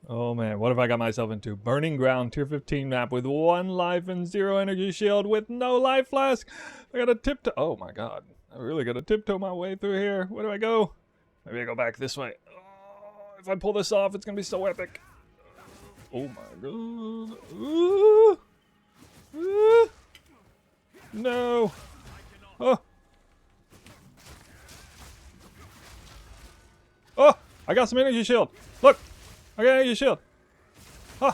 Oh man, what have I got myself into? Burning Ground, tier 15 map with 1 life and 0 energy shield with no life flask. I gotta tiptoe. Oh my god. I really gotta tiptoe my way through here. Where do I go? Maybe I go back this way. Oh, if I pull this off, it's gonna be so epic. Oh my god. No. Oh. Oh, I got some energy shield. Look. I got energy shield. Huh.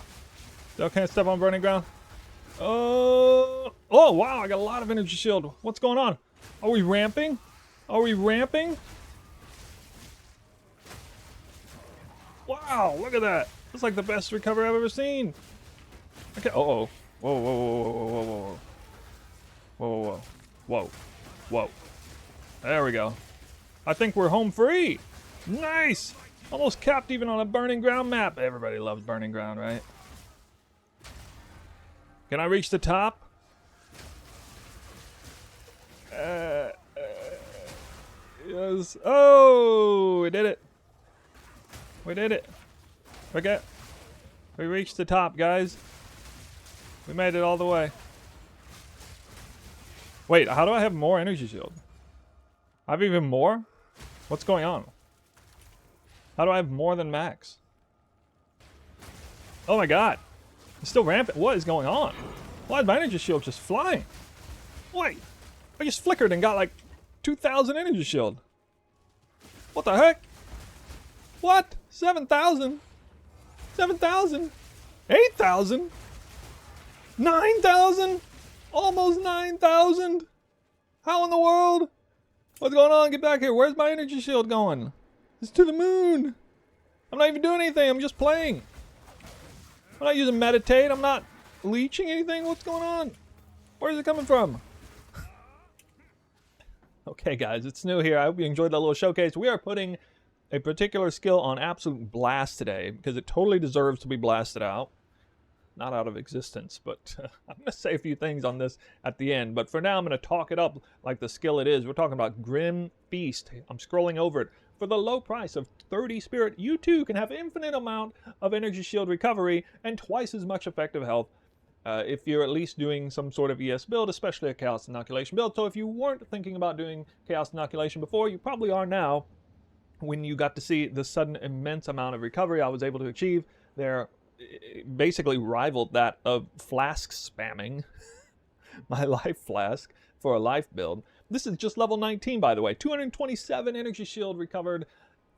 Still can't step on burning ground. Oh, wow, I got a lot of energy shield. What's going on? Are we ramping? Are we ramping? Wow, look at that. That's like the best recovery I've ever seen. Okay, uh-oh. Whoa, whoa, whoa, whoa, whoa, whoa, whoa, whoa, whoa, whoa, whoa. There we go. I think we're home free. Nice. Almost capped even on a burning ground map. Everybody loves burning ground, right? Can I reach the top? Yes. Oh, we did it. We did it. Okay. We reached the top, guys. We made it all the way. Wait, how do I have more energy shield? I have even more? What's going on? How do I have more than max? Oh my god. It's still rampant. What is going on? Why is my energy shield just flying? Wait. I just flickered and got like 2,000 energy shield. What the heck? What? 7,000? 7,000? 8,000? 9,000? Almost 9,000? How in the world? What's going on? Get back here. Where's my energy shield going? It's to the moon. I'm not even doing anything. I'm just playing. I'm not using meditate. I'm not leeching anything. What's going on? Where's it coming from? Okay, guys, it's new here. I hope you enjoyed that little showcase. We are putting a particular skill on absolute blast today because it totally deserves to be blasted out. Not out of existence, but I'm going to say a few things on this at the end. But for now, I'm going to talk it up like the skill it is. We're talking about Grim Feast. I'm scrolling over it. For the low price of 30 spirit, you too can have infinite amount of energy shield recovery and twice as much effective health if you're at least doing some sort of ES build, especially a Chaos Inoculation build. So if you weren't thinking about doing Chaos Inoculation before, you probably are now. When you got to see the sudden immense amount of recovery I was able to achieve, there basically rivaled that of flask spamming my life flask for a life build. This is just level 19, by the way. 227 energy shield recovered.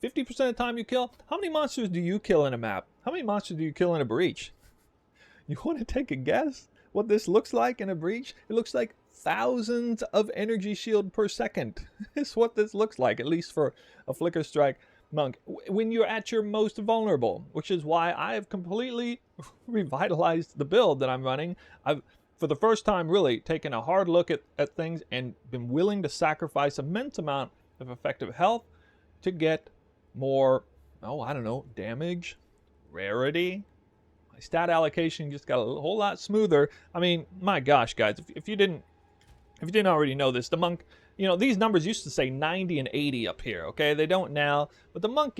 50% of the time you kill. How many monsters do you kill in a map? How many monsters do you kill in a breach? You want to take a guess what this looks like in a breach? It looks like thousands of energy shield per second. Is what this looks like, at least for a Flicker Strike monk, when you're at your most vulnerable, which is why I have completely revitalized the build that I'm running. I've, for the first time, really taken a hard look at things and been willing to sacrifice immense amount of effective health to get more, oh, I don't know, damage, rarity. My stat allocation just got a whole lot smoother. I mean, my gosh, guys, if you didn't already know this, the monk, you know, these numbers used to say 90 and 80 up here, okay? They don't now, but the monk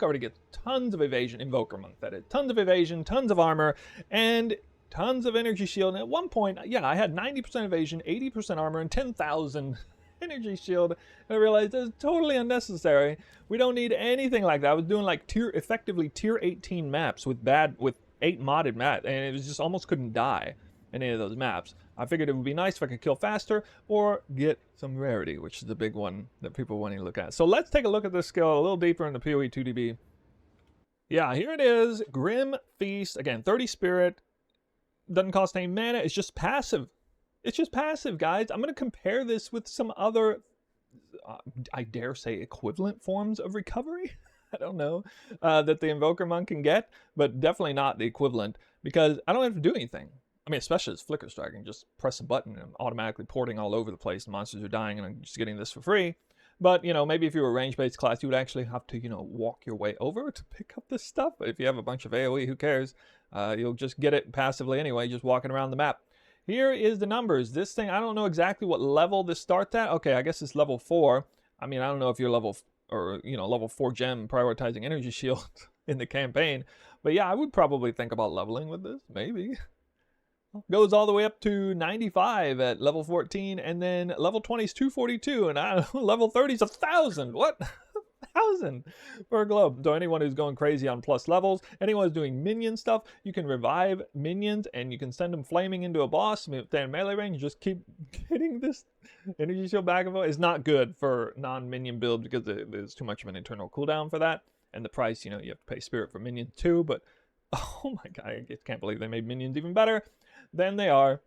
already gets tons of evasion, Invoker monk that is, tons of evasion, tons of armor, and tons of energy shield. And at one point, yeah, I had 90% evasion, 80% armor, and 10,000 energy shield. And I realized it's totally unnecessary. We don't need anything like that. I was doing like effectively tier 18 maps with 8 modded maps, and it was just almost couldn't die in any of those maps. I figured it would be nice if I could kill faster or get some rarity, which is the big one that people want to look at. So let's take a look at this skill a little deeper in the PoE2DB. Yeah, here it is. Grim Feast. Again, 30 spirit. Doesn't cost any mana. It's just passive. It's just passive, guys. I'm going to compare this with some other, I dare say, equivalent forms of recovery. I don't know, that the Invoker Monk can get, but definitely not the equivalent because I don't have to do anything. I mean, especially as Flicker Striking, just press a button and I'm automatically porting all over the place. Monsters are dying and I'm just getting this for free. But, you know, maybe if you were a range-based class, you would actually have to, you know, walk your way over to pick up this stuff. But if you have a bunch of AoE, who cares? You'll just get it passively anyway, just walking around the map. Here is the numbers. This thing, I don't know exactly what level this starts at. Okay, I guess it's level 4. I mean, I don't know if you're level, or, you know, level 4 gem prioritizing energy shield. in the campaign. But yeah, I would probably think about leveling with this, maybe. Goes all the way up to 95 at level 14, and then level 20 is 242, and level 30 is 1,000. What? 1,000 per globe. So anyone who's going crazy on plus levels, anyone who's doing minion stuff, you can revive minions and you can send them flaming into a boss. Stay in melee range, just keep getting this energy shield back and forth. It's not good for non-minion build because there's too much of an internal cooldown for that, and the price, you have to pay spirit for minions too. But oh my god, I just can't believe they made minions even better than they are.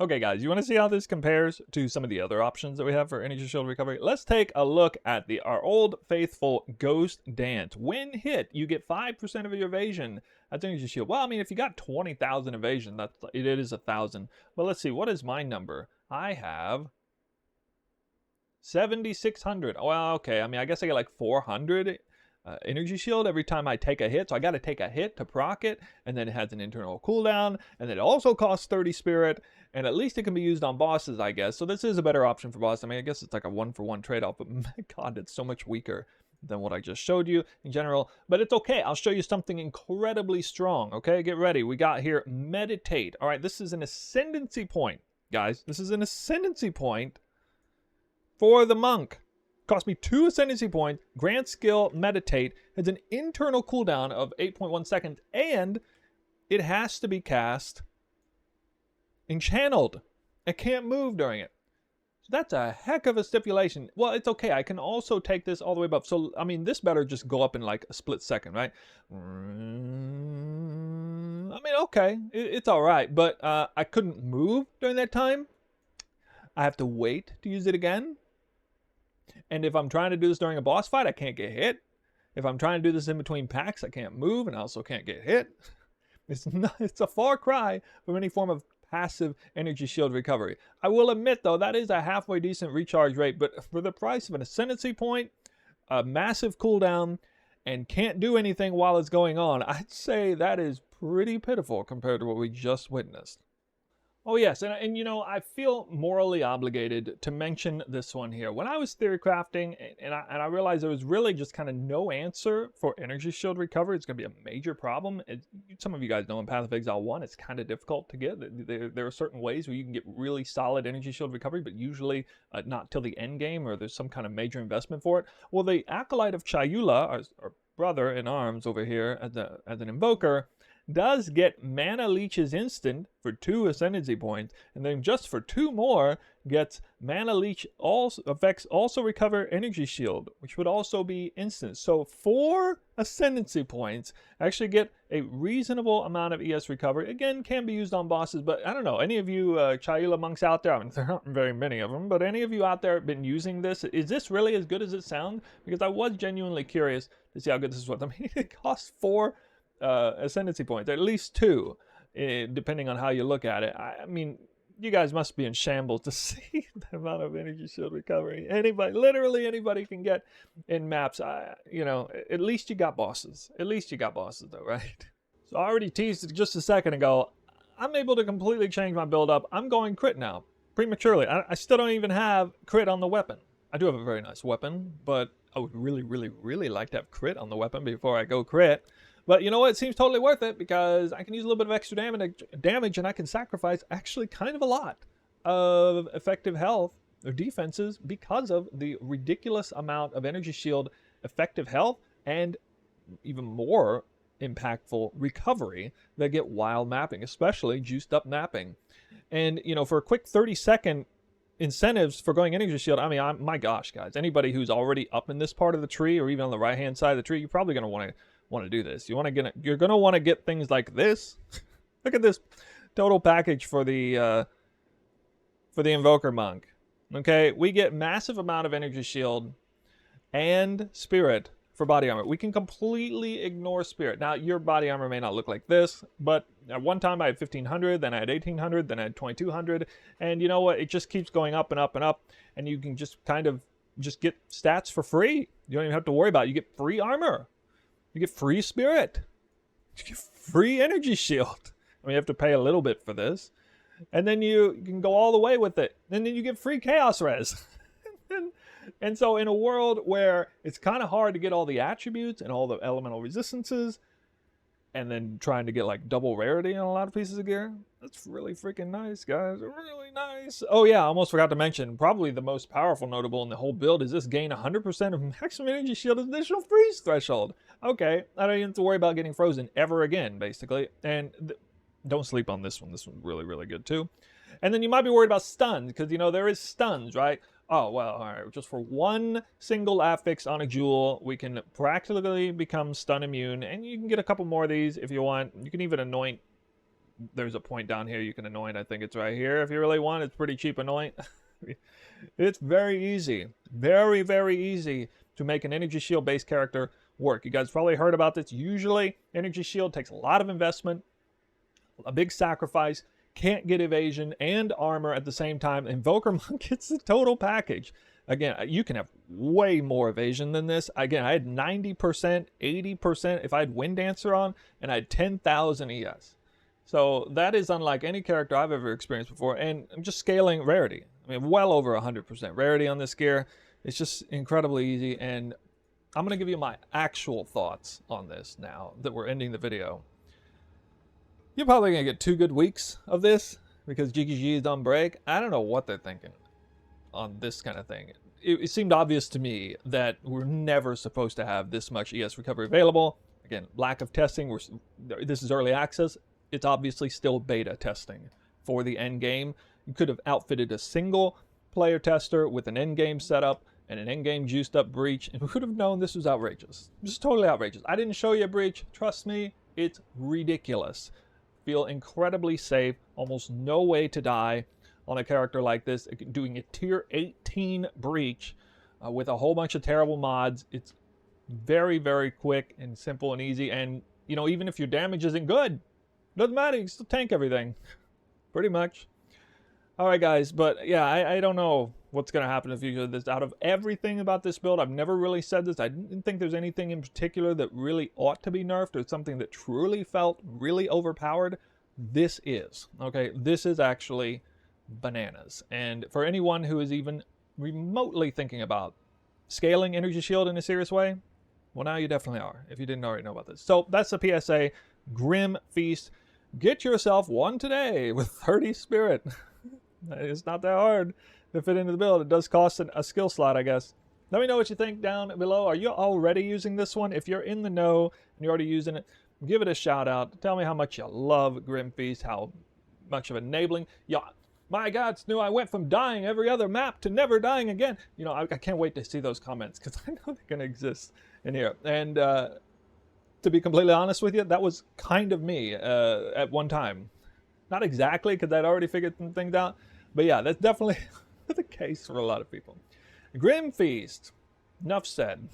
Okay, guys, you want to see how this compares to some of the other options that we have for energy shield recovery? Let's take a look at our old faithful Ghost Dance. When hit, you get 5% of your evasion. That's energy shield. Well, I mean, if you got 20,000 evasion, it is 1,000. But let's see, what is my number? I have 7,600. Well, okay, I mean, I guess I get like 400 energy shield every time I take a hit. So I got to take a hit to proc it, and then it has an internal cooldown, and then it also costs 30 spirit, and at least it can be used on bosses, I guess. So this is a better option for bosses. I mean, I guess it's like a 1-for-1 trade-off, but my god, it's so much weaker than what I just showed you in general. But it's okay. I'll show you something incredibly strong, okay? Get ready. We got here Meditate. All right, this is an ascendancy point, guys. This is an ascendancy point for the monk. Cost me 2 ascendancy points, grant skill, meditate, has an internal cooldown of 8.1 seconds, and it has to be cast and channeled. It can't move during it. So that's a heck of a stipulation. Well, it's okay. I can also take this all the way above. So, I mean, this better just go up in like a split second, right? I mean, okay, it's all right, but I couldn't move during that time. I have to wait to use it again. And if I'm trying to do this during a boss fight, I can't get hit. If I'm trying to do this in between packs, I can't move and I also can't get hit. It's a far cry from any form of passive energy shield recovery. I will admit, though, that is a halfway decent recharge rate, but for the price of an ascendancy point, a massive cooldown, and can't do anything while it's going on, I'd say that is pretty pitiful compared to what we just witnessed. Oh yes, and I feel morally obligated to mention this one here. When I was theory crafting, and I realized there was really just kind of no answer for energy shield recovery. It's going to be a major problem. Some of you guys know in Path of Exile 1, it's kind of difficult to get. There are certain ways where you can get really solid energy shield recovery, but usually not till the end game, or there's some kind of major investment for it. Well, the Acolyte of Chayula, our brother in arms over here as an invoker, does get Mana Leech's instant for 2 ascendancy points, and then just for 2 more gets Mana Leech effects also recover energy shield, which would also be instant. So 4 ascendancy points actually get a reasonable amount of ES recovery. Again, can be used on bosses, but I don't know, any of you Chayula monks out there, I mean, there aren't very many of them, but any of you out there have been using this? Is this really as good as it sounds? Because I was genuinely curious to see how good this was. I mean, it costs 4 ascendancy points, at least 2, depending on how you look at it. I mean, you guys must be in shambles to see the amount of energy shield recovery literally anybody can get in maps. At least you got bosses. At least you got bosses, though, right? So I already teased it just a second ago. I'm able to completely change my build up. I'm going crit now, prematurely. I still don't even have crit on the weapon. I do have a very nice weapon, but I would really, really, really like to have crit on the weapon before I go crit. But you know what? It seems totally worth it because I can use a little bit of extra damage and I can sacrifice actually kind of a lot of effective health or defenses because of the ridiculous amount of energy shield effective health and even more impactful recovery that get while mapping, especially juiced up mapping. And, for a quick 30-second incentives for going energy shield, I mean, my gosh, guys, anybody who's already up in this part of the tree or even on the right-hand side of the tree, you're probably going to want to do this. You're going to want to get things like this. Look at this total package for the Invoker Monk. Okay, we get massive amount of energy shield and spirit for body armor. We can completely ignore spirit. Now, your body armor may not look like this, but at one time I had 1,500, then I had 1,800, then I had 2,200, and you know what? It just keeps going up and up and up, and you can just kind of just get stats for free. You don't even have to worry about it. You get free armor. You get free spirit. You get free energy shield. I mean, you have to pay a little bit for this. And then you can go all the way with it. And then you get free chaos res. And so in a world where it's kind of hard to get all the attributes and all the elemental resistances, and then trying to get like double rarity on a lot of pieces of gear, that's really freaking nice, guys. Really nice. Oh yeah, I almost forgot to mention, probably the most powerful notable in the whole build is this gain 100% of maximum energy shield additional freeze threshold. Okay, I don't even have to worry about getting frozen ever again, basically. And don't sleep on this one. This one's really, really good too. And then you might be worried about stuns, because you know there is stuns, right? Oh, well, all right, just for one single affix on a jewel, we can practically become stun immune, and you can get a couple more of these if you want. You can even anoint. There's a point down here you can anoint. I think it's right here if you really want. It's pretty cheap anoint. It's very easy. Very, very easy to make an energy shield based character work. You guys probably heard about this. Usually, energy shield takes a lot of investment, a big sacrifice. Can't get evasion and armor at the same time. Invoker Monk gets the total package. Again, you can have way more evasion than this. Again, I had 90%, 80% if I had Wind Dancer on, and I had 10,000 ES. So that is unlike any character I've ever experienced before. And I'm just scaling rarity. I mean, well over 100% rarity on this gear. It's just incredibly easy. And I'm going to give you my actual thoughts on this now that we're ending the video. You're probably going to get 2 good weeks of this because GGG is on break. I don't know what they're thinking on this kind of thing. It seemed obvious to me that we're never supposed to have this much ES recovery available. Again, lack of testing. This is early access. It's obviously still beta testing for the end game. You could have outfitted a single player tester with an end game setup and an end game juiced up breach, and we could have known this was outrageous. Just totally outrageous. I didn't show you a breach. Trust me, it's ridiculous. Feel incredibly safe, almost no way to die on a character like this, doing a tier 18 breach with a whole bunch of terrible mods. It's very, very quick and simple and easy, and you know, even if your damage isn't good, doesn't matter, you can still tank everything pretty much. All right, guys, but yeah, I don't know what's going to happen in the future of this. Out of everything about this build, I've never really said this. I didn't think there's anything in particular that really ought to be nerfed or something that truly felt really overpowered. This is, okay? This is actually bananas. And for anyone who is even remotely thinking about scaling Energy Shield in a serious way, well, now you definitely are, if you didn't already know about this. So that's the PSA. Grim Feast. Get yourself one today with 30 Spirit. It's not that hard to fit into the build. It does cost a skill slot, I guess. Let me know what you think down below. Are you already using this one? If you're in the know and you're already using it, give it a shout out. Tell me how much you love Grim Feast, how much of enabling. Yeah, my God, it's new. I went from dying every other map to never dying again. You know, I can't wait to see those comments because I know they're going to exist in here. And to be completely honest with you, that was kind of me at one time. Not exactly, because I'd already figured some things out. But yeah, that's definitely the case for a lot of people. Grim Feast. Enough said.